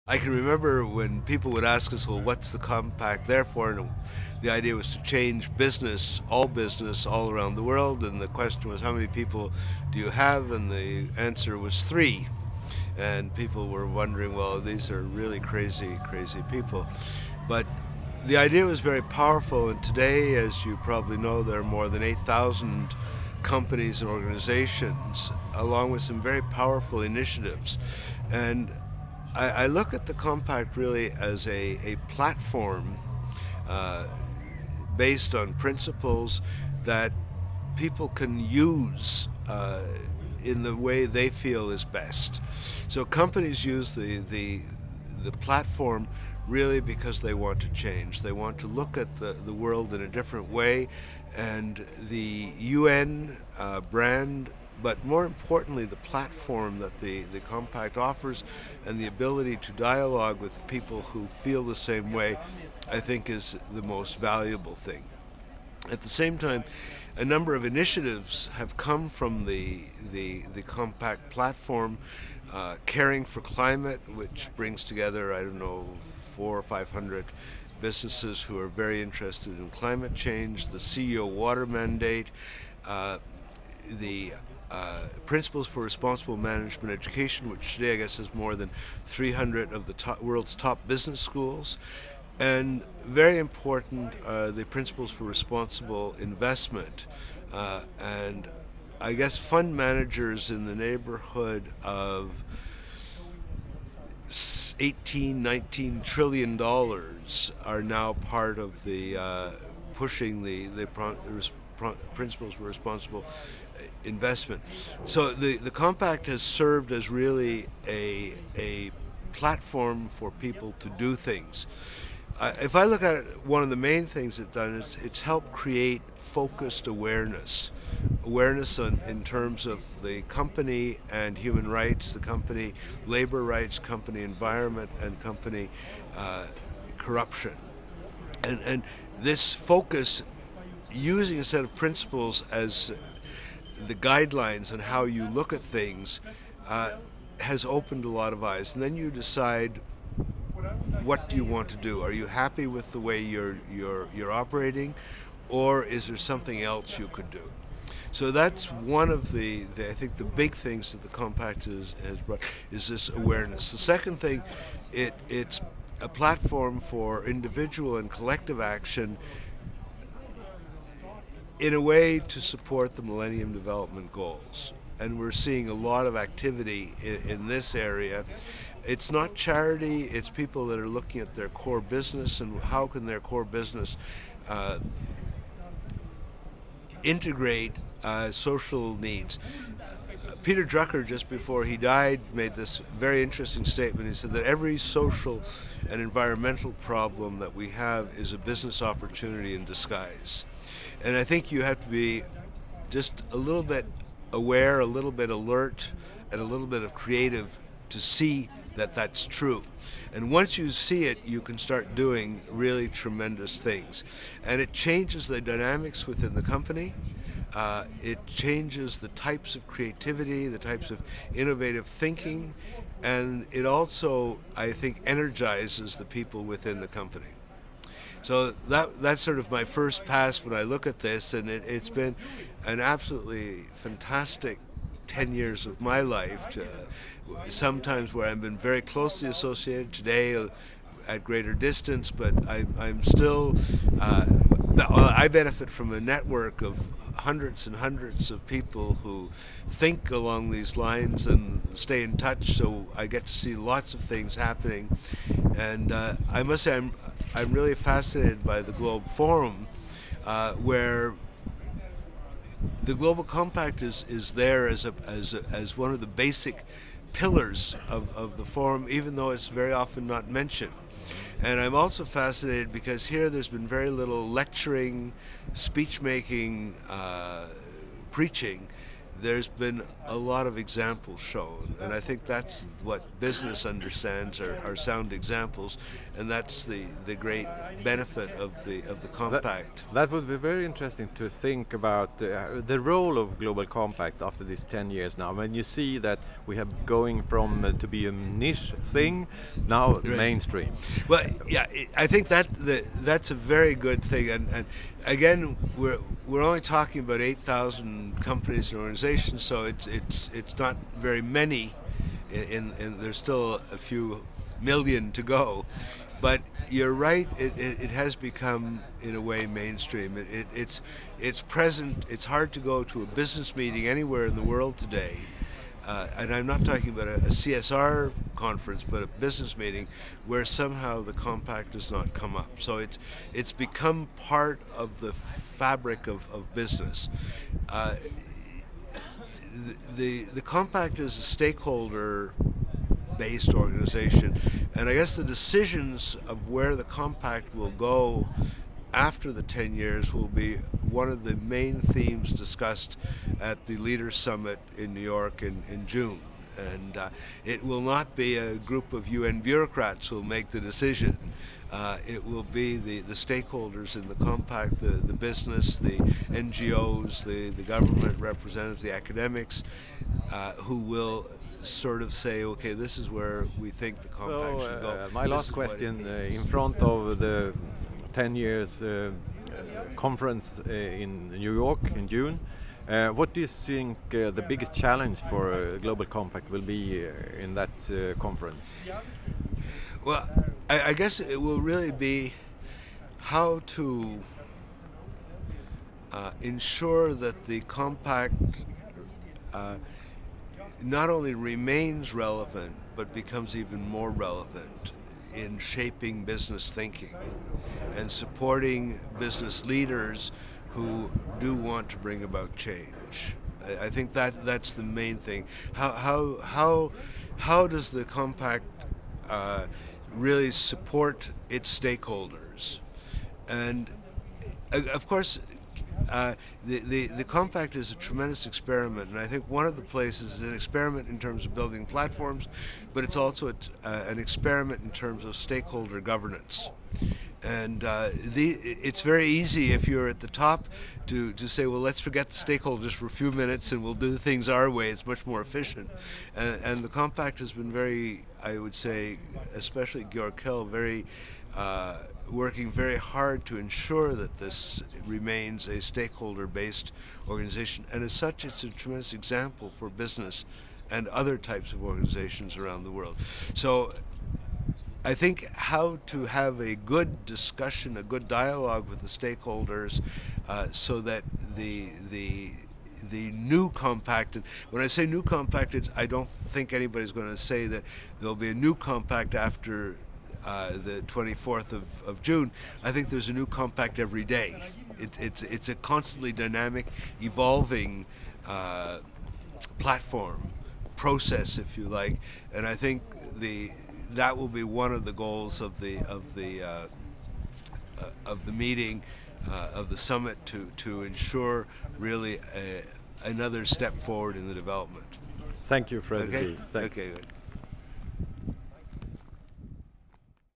I can remember when people would ask us, well, what's the compact there for? And the idea was to change business all around the world. And the question was, how many people do you have? And the answer was three. And people were wondering, well, these are really crazy, crazy people. But the idea was very powerful. And today, as you probably know, there are more than 8,000 companies and organizations, along with some very powerful initiatives. And I look at the compact really as a platform uh, based on principles that people can use in the way they feel is best. So companies use the platform really because they want to change. They want to look at the world in a different way, and the UN brand, but more importantly, the platform that the compact offers and the ability to dialogue with people who feel the same way, I think is the most valuable thing. At the same time, a number of initiatives have come from the compact platform. Caring for Climate, which brings together, I don't know, 400 or 500 businesses who are very interested in climate change, the CEO Water Mandate, the Principles for Responsible Management Education, which today I guess is more than 300 of the world's top business schools. And very important, the Principles for Responsible Investment. And I guess fund managers in the neighborhood of 18, 19 trillion dollars are now part of the pushing the principles for responsible investment. So the compact has served as really a platform for people to do things. If I look at it, one of the main things it's done is it's helped create focused awareness. Awareness in terms of the company and human rights, the company labor rights, company environment, and company corruption. And this focus, using a set of principles as the guidelines on how you look at things, has opened a lot of eyes. And then you decide, what do you want to do? Are you happy with the way you're operating, or is there something else you could do? So that's one of the I think the big things that the compact has brought is this awareness. The second thing, it's a platform for individual and collective action in a way to support the Millennium Development Goals. And we're seeing a lot of activity in this area. It's not charity, it's people that are looking at their core business and how can their core business integrate social needs. Peter Drucker, just before he died, made this very interesting statement. He said that every social and environmental problem that we have is a business opportunity in disguise. And I think you have to be just a little bit aware, a little bit alert, and a little bit of creative to see that that's true. And once you see it, you can start doing really tremendous things. And it changes the dynamics within the company. It changes the types of creativity, the types of innovative thinking, and it also, I think, energizes the people within the company. So that's sort of my first pass when I look at this, and it's been an absolutely fantastic 10 years of my life, sometimes where I've been very closely associated, today at greater distance, but I'm still, I benefit from a network of hundreds and hundreds of people who think along these lines and stay in touch, so I get to see lots of things happening. And I must say I'm really fascinated by the Globe Forum, where the Global Compact is there as one of the basic pillars of the forum, even though it's very often not mentioned. And I'm also fascinated because here there's been very little lecturing, speech making, preaching. there's been a lot of examples shown, and I think that's what business understands are sound examples, and that's the great benefit of the compact. That would be very interesting to think about the role of Global Compact after these 10 years now. When you see that we have going from to be a niche thing, now Right. mainstream. Well, yeah, I think that's a very good thing, and again, we're only talking about 8,000 companies and organizations, so it's not very many. In there's still a few million to go, but you're right. It has become in a way mainstream. It's present. It's hard to go to a business meeting anywhere in the world today. And I'm not talking about a CSR conference, but a business meeting where somehow the compact does not come up. So it's become part of the fabric of business. The compact is a stakeholder-based organization, and I guess the decisions of where the compact will go after the 10 years will be one of the main themes discussed at the Leaders Summit in New York in June. And it will not be a group of UN bureaucrats who will make the decision. It will be the stakeholders in the compact, the business, the NGOs, the government representatives, the academics, who will sort of say, okay, this is where we think the compact should go. My last question, in front of the 10 years conference in New York in June, what do you think the biggest challenge for Global Compact will be in that conference? Well, I guess it will really be how to ensure that the compact not only remains relevant, but becomes even more relevant in shaping business thinking and supporting business leaders who do want to bring about change. I think that's the main thing. How does the compact really support its stakeholders? And of course, the compact is a tremendous experiment, and I think one of the places is an experiment in terms of building platforms, but it's also an experiment in terms of stakeholder governance. And it's very easy if you're at the top to say, well, let's forget the stakeholders for a few minutes and we'll do things our way. It's much more efficient. And the compact has been very, I would say, especially Georg Kell, very working very hard to ensure that this remains a stakeholder-based organization. And as such, it's a tremendous example for business and other types of organizations around the world. So I think how to have a good discussion, a good dialogue with the stakeholders, so that the new compact, and when I say new compact, I don't think anybody's going to say that there'll be a new compact after the 24th of June. I think there's a new compact every day. It's a constantly dynamic, evolving platform, process, if you like, and I think that will be one of the goals of the meeting, of the summit, to ensure really another step forward in the development. Thank you, Fred. Okay. Thank you. Okay.